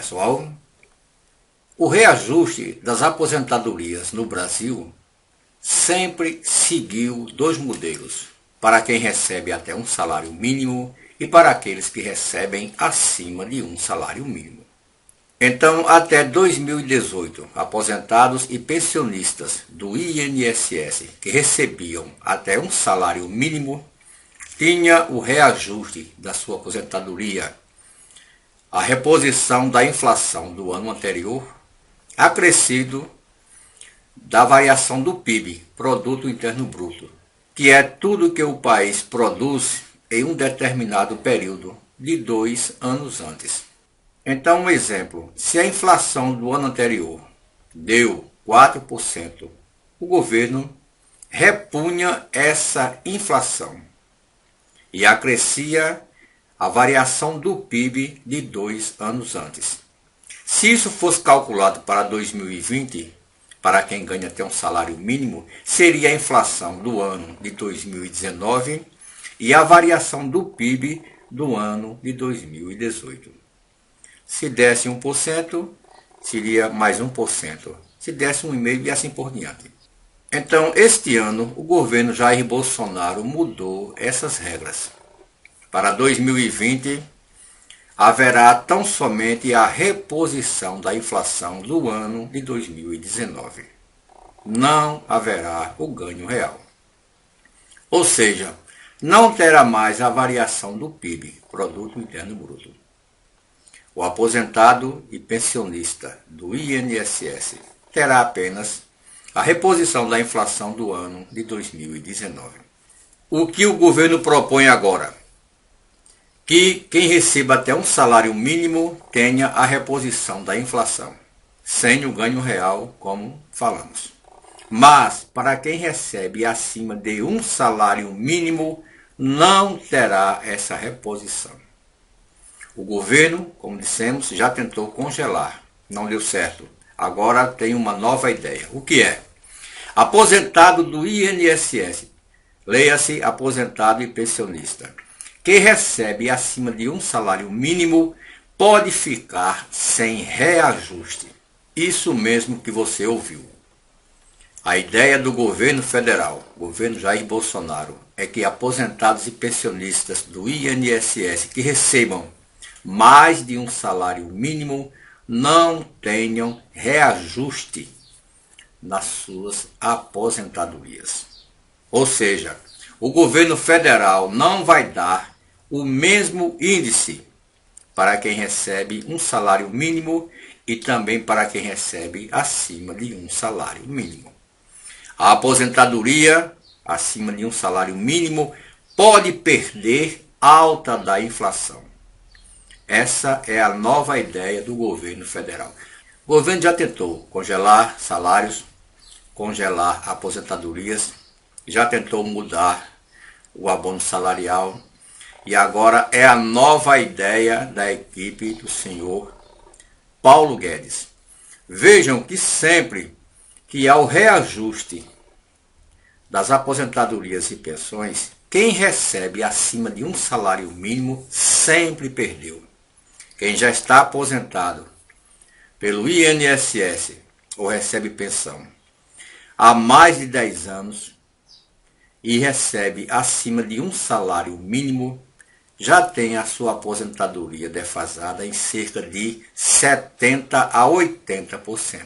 pessoal. O reajuste das aposentadorias no Brasil sempre seguiu dois modelos, para quem recebe até um salário mínimo e para aqueles que recebem acima de um salário mínimo. Então, até 2018, aposentados e pensionistas do INSS que recebiam até um salário mínimo tinha o reajuste da sua aposentadoria, a reposição da inflação do ano anterior, acrescido da variação do PIB, Produto Interno Bruto, que é tudo que o país produz em um determinado período de 2 anos antes. Então, um exemplo, se a inflação do ano anterior deu 4%, o governo repunha essa inflação e acrescia a variação do PIB de 2 anos antes. Se isso fosse calculado para 2020, para quem ganha até um salário mínimo, seria a inflação do ano de 2019 e a variação do PIB do ano de 2018. Se desse 1%, seria mais 1%. Se desse 1,5% e assim por diante. Então, este ano, o governo Jair Bolsonaro mudou essas regras. Para 2020, haverá tão somente a reposição da inflação do ano de 2019. Não haverá o ganho real. Ou seja, não terá mais a variação do PIB, Produto Interno Bruto. O aposentado e pensionista do INSS terá apenas a reposição da inflação do ano de 2019. O que o governo propõe agora? Que quem receba até um salário mínimo tenha a reposição da inflação, sem o ganho real, como falamos. Mas, para quem recebe acima de um salário mínimo, não terá essa reposição. O governo, como dissemos, já tentou congelar, não deu certo. Agora tem uma nova ideia. O que é? Aposentado do INSS, leia-se aposentado e pensionista, que recebe acima de um salário mínimo, pode ficar sem reajuste. Isso mesmo que você ouviu. A ideia do governo federal, governo Jair Bolsonaro, é que aposentados e pensionistas do INSS que recebam mais de um salário mínimo não tenham reajuste nas suas aposentadorias. Ou seja, o governo federal não vai dar o mesmo índice para quem recebe um salário mínimo e também para quem recebe acima de um salário mínimo. A aposentadoria acima de um salário mínimo pode perder alta da inflação. Essa é a nova ideia do governo federal. O governo já tentou congelar salários, congelar aposentadorias, já tentou mudar o abono salarial e agora é a nova ideia da equipe do senhor Paulo Guedes. Vejam que sempre que há o reajuste das aposentadorias e pensões, quem recebe acima de um salário mínimo sempre perdeu. Quem já está aposentado pelo INSS ou recebe pensão há mais de 10 anos e recebe acima de um salário mínimo, já tem a sua aposentadoria defasada em cerca de 70% a 80%.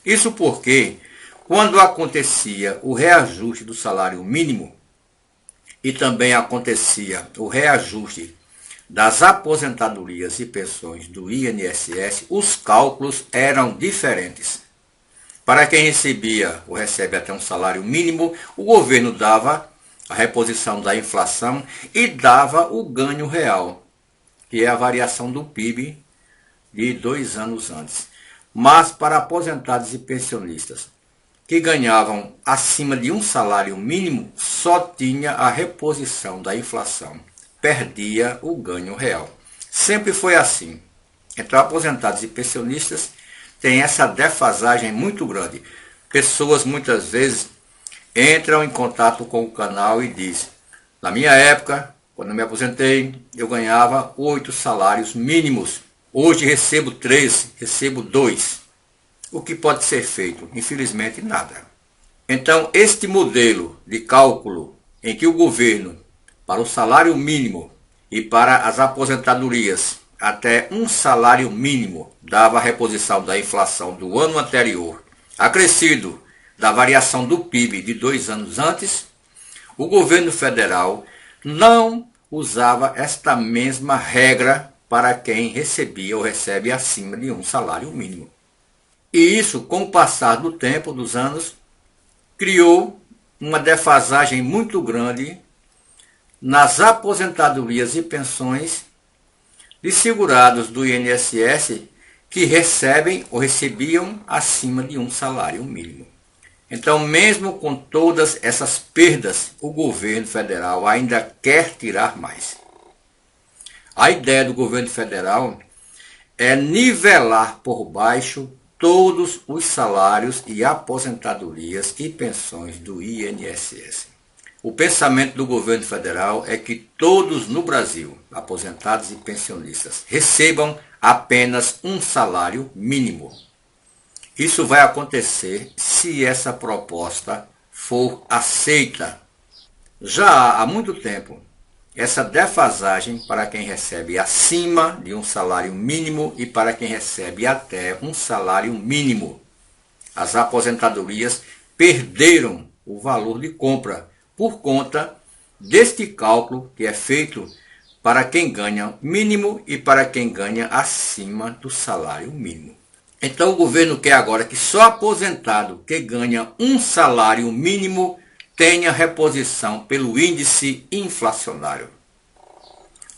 Isso porque, quando acontecia o reajuste do salário mínimo e também acontecia o reajuste das aposentadorias e pensões do INSS, os cálculos eram diferentes. Para quem recebia ou recebe até um salário mínimo, o governo dava a reposição da inflação e dava o ganho real, que é a variação do PIB de 2 anos antes. Mas para aposentados e pensionistas que ganhavam acima de um salário mínimo, só tinha a reposição da inflação. Perdia o ganho real. Sempre foi assim. Então, aposentados e pensionistas têm essa defasagem muito grande. Pessoas muitas vezes entram em contato com o canal e dizem: na minha época, quando eu me aposentei, eu ganhava 8 salários mínimos. Hoje recebo 13, recebo 2. O que pode ser feito? Infelizmente, nada. Então, este modelo de cálculo em que o governo, para o salário mínimo e para as aposentadorias, até um salário mínimo, dava a reposição da inflação do ano anterior, acrescido da variação do PIB de 2 anos antes, o governo federal não usava esta mesma regra para quem recebia ou recebe acima de um salário mínimo. E isso, com o passar do tempo, dos anos, criou uma defasagem muito grande nas aposentadorias e pensões de segurados do INSS que recebem ou recebiam acima de um salário mínimo. Então, mesmo com todas essas perdas, o governo federal ainda quer tirar mais. A ideia do governo federal é nivelar por baixo todos os salários e aposentadorias e pensões do INSS. O pensamento do governo federal é que todos no Brasil, aposentados e pensionistas, recebam apenas um salário mínimo. Isso vai acontecer se essa proposta for aceita. Já há muito tempo, essa defasagem para quem recebe acima de um salário mínimo e para quem recebe até um salário mínimo. As aposentadorias perderam o valor de compra por conta deste cálculo que é feito para quem ganha mínimo e para quem ganha acima do salário mínimo. Então o governo quer agora que só aposentado que ganha um salário mínimo tenha reposição pelo índice inflacionário.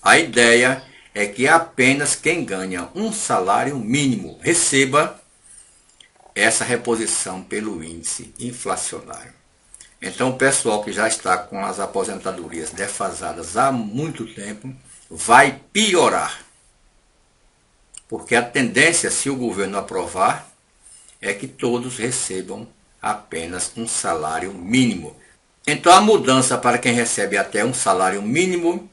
A ideia é que apenas quem ganha um salário mínimo receba essa reposição pelo índice inflacionário. Então o pessoal que já está com as aposentadorias defasadas há muito tempo vai piorar. Porque a tendência, se o governo aprovar, é que todos recebam apenas um salário mínimo. Então a mudança para quem recebe até um salário mínimo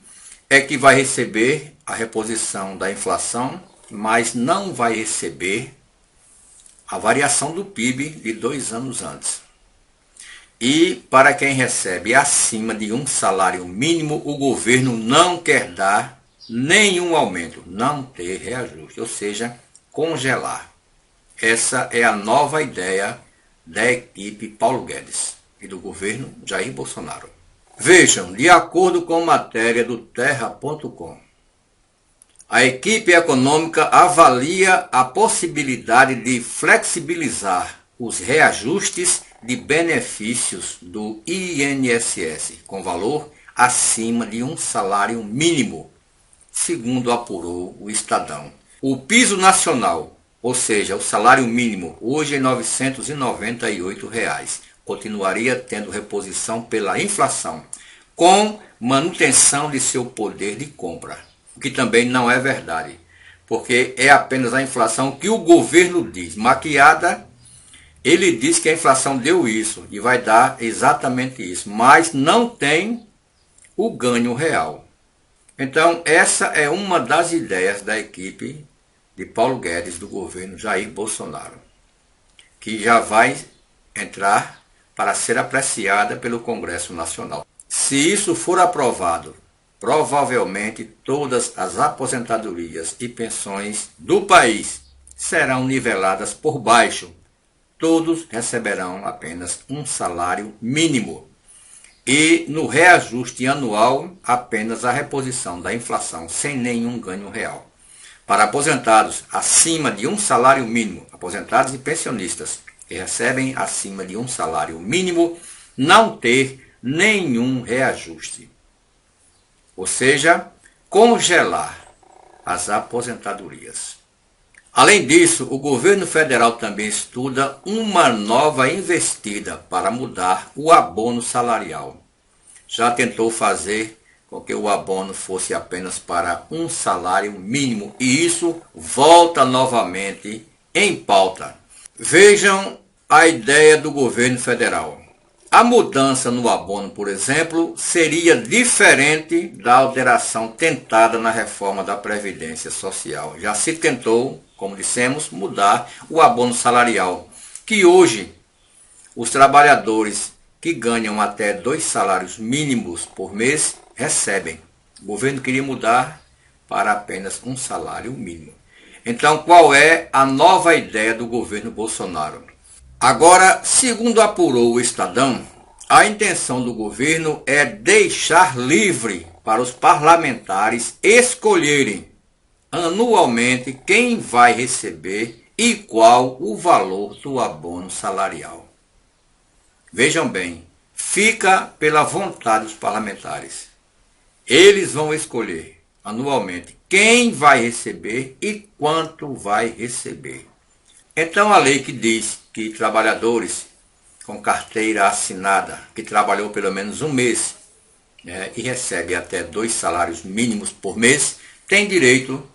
é que vai receber a reposição da inflação, mas não vai receber a variação do PIB de 2 anos antes. E para quem recebe acima de um salário mínimo, o governo não quer dar nenhum aumento, não ter reajuste, ou seja, congelar. Essa é a nova ideia da equipe Paulo Guedes e do governo Jair Bolsonaro. Vejam, de acordo com matéria do Terra.com, a equipe econômica avalia a possibilidade de flexibilizar os reajustes de benefícios do INSS com valor acima de um salário mínimo, segundo apurou o Estadão. O piso nacional, ou seja, o salário mínimo, hoje é R$ 998, continuaria tendo reposição pela inflação, com manutenção de seu poder de compra, o que também não é verdade, porque é apenas a inflação que o governo diz. Maquiada, ele diz que a inflação deu isso e vai dar exatamente isso, mas não tem o ganho real. Então, essa é uma das ideias da equipe de Paulo Guedes do governo Jair Bolsonaro, que já vai entrar para ser apreciada pelo Congresso Nacional. Se isso for aprovado, provavelmente todas as aposentadorias e pensões do país serão niveladas por baixo. Todos receberão apenas um salário mínimo. E no reajuste anual, apenas a reposição da inflação, sem nenhum ganho real. Para aposentados acima de um salário mínimo, aposentados e pensionistas que recebem acima de um salário mínimo, não ter nenhum reajuste. Ou seja, congelar as aposentadorias. Além disso, o governo federal também estuda uma nova investida para mudar o abono salarial. Já tentou fazer com que o abono fosse apenas para um salário mínimo e isso volta novamente em pauta. Vejam a ideia do governo federal. A mudança no abono, por exemplo, seria diferente da alteração tentada na reforma da Previdência Social. Já se tentou, como dissemos, mudar o abono salarial, que hoje os trabalhadores que ganham até 2 salários mínimos por mês recebem. O governo queria mudar para apenas um salário mínimo. Então, qual é a nova ideia do governo Bolsonaro? Agora, segundo apurou o Estadão, a intenção do governo é deixar livre para os parlamentares escolherem anualmente quem vai receber e qual o valor do abono salarial. Vejam bem, fica pela vontade dos parlamentares. Eles vão escolher anualmente quem vai receber e quanto vai receber. Então a lei que diz que trabalhadores com carteira assinada, que trabalhou pelo menos um mês e recebe até 2 salários mínimos por mês, tem direito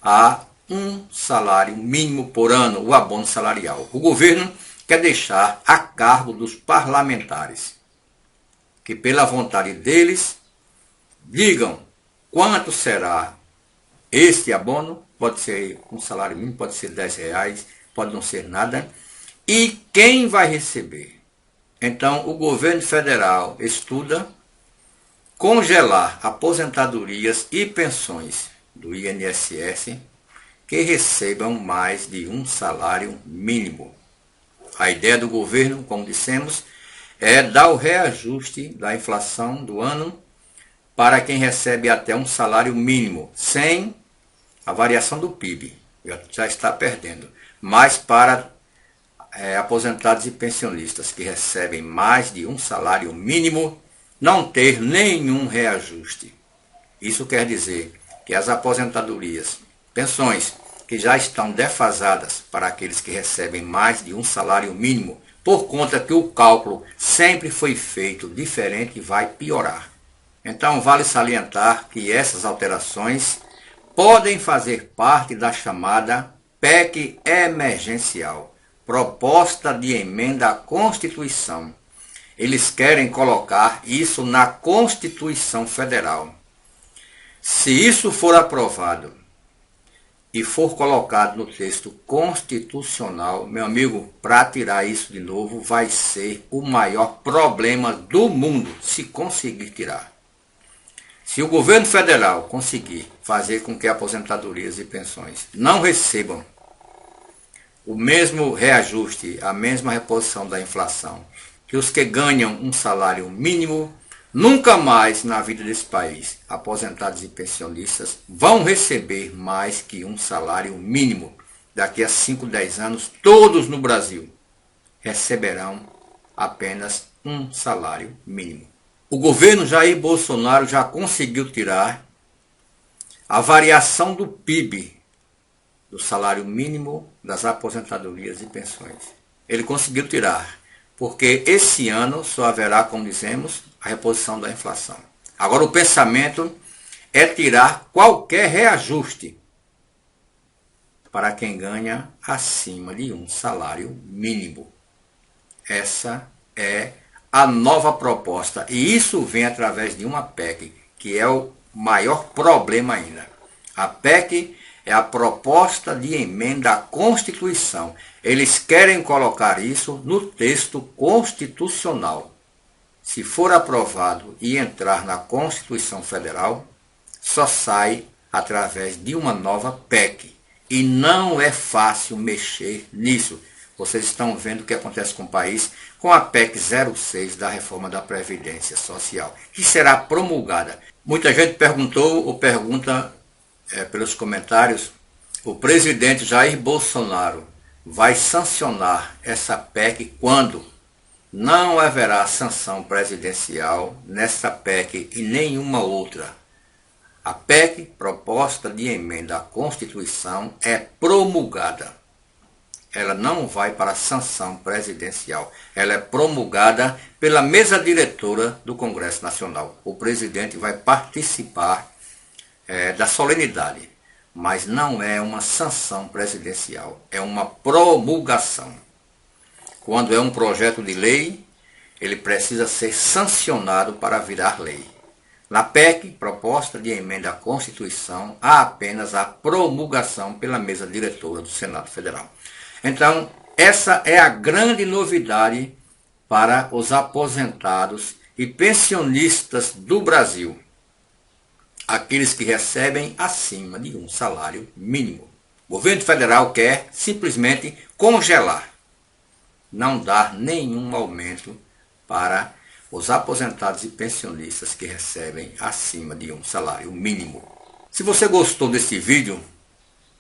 a um salário mínimo por ano, o abono salarial. O governo quer deixar a cargo dos parlamentares, que pela vontade deles digam quanto será este abono, pode ser um salário mínimo, pode ser R$10, pode não ser nada, e quem vai receber. Então o governo federal estuda congelar aposentadorias e pensões do INSS que recebam mais de um salário mínimo. A ideia do governo, como dissemos, é dar o reajuste da inflação do ano para quem recebe até um salário mínimo, sem a variação do PIB, já está perdendo. Mas para aposentados e pensionistas que recebem mais de um salário mínimo, não ter nenhum reajuste. Isso quer dizer que as aposentadorias, pensões que já estão defasadas para aqueles que recebem mais de um salário mínimo, por conta que o cálculo sempre foi feito diferente e vai piorar. Então vale salientar que essas alterações podem fazer parte da chamada PEC emergencial, proposta de emenda à Constituição. Eles querem colocar isso na Constituição Federal. Se isso for aprovado e for colocado no texto constitucional, meu amigo, para tirar isso de novo vai ser o maior problema do mundo, se conseguir tirar. Se o governo federal conseguir fazer com que aposentadorias e pensões não recebam o mesmo reajuste, a mesma reposição da inflação, que os que ganham um salário mínimo, nunca mais na vida desse país, aposentados e pensionistas, vão receber mais que um salário mínimo. Daqui a 5, 10 anos, todos no Brasil receberão apenas um salário mínimo. O governo Jair Bolsonaro já conseguiu tirar a variação do PIB, do salário mínimo, das aposentadorias e pensões. Ele conseguiu tirar, porque esse ano só haverá, como dizemos, a reposição da inflação. Agora o pensamento é tirar qualquer reajuste para quem ganha acima de um salário mínimo. Essa é a nova proposta, e isso vem através de uma PEC, que é o maior problema ainda. A PEC é a proposta de emenda à Constituição. Eles querem colocar isso no texto constitucional. Se for aprovado e entrar na Constituição Federal, só sai através de uma nova PEC. E não é fácil mexer nisso. Vocês estão vendo o que acontece com o país com a PEC 06 da reforma da Previdência Social, que será promulgada. Muita gente perguntou ou pergunta pelos comentários, o presidente Jair Bolsonaro vai sancionar essa PEC quando? Não haverá sanção presidencial nessa PEC e nenhuma outra. A PEC, proposta de emenda à Constituição, é promulgada. Ela não vai para a sanção presidencial. Ela é promulgada pela mesa diretora do Congresso Nacional. O presidente vai participar da solenidade, mas não é uma sanção presidencial, é uma promulgação. Quando é um projeto de lei, ele precisa ser sancionado para virar lei. Na PEC, proposta de emenda à Constituição, há apenas a promulgação pela mesa diretora do Senado Federal. Então, essa é a grande novidade para os aposentados e pensionistas do Brasil, aqueles que recebem acima de um salário mínimo. O governo federal quer simplesmente congelar, não dar nenhum aumento para os aposentados e pensionistas que recebem acima de um salário mínimo. Se você gostou desse vídeo,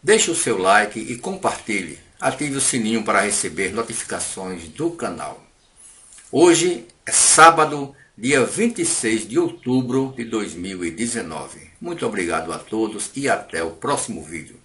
deixe o seu like e compartilhe. Ative o sininho para receber notificações do canal. Hoje é sábado, dia 26 de outubro de 2019. Muito obrigado a todos e até o próximo vídeo.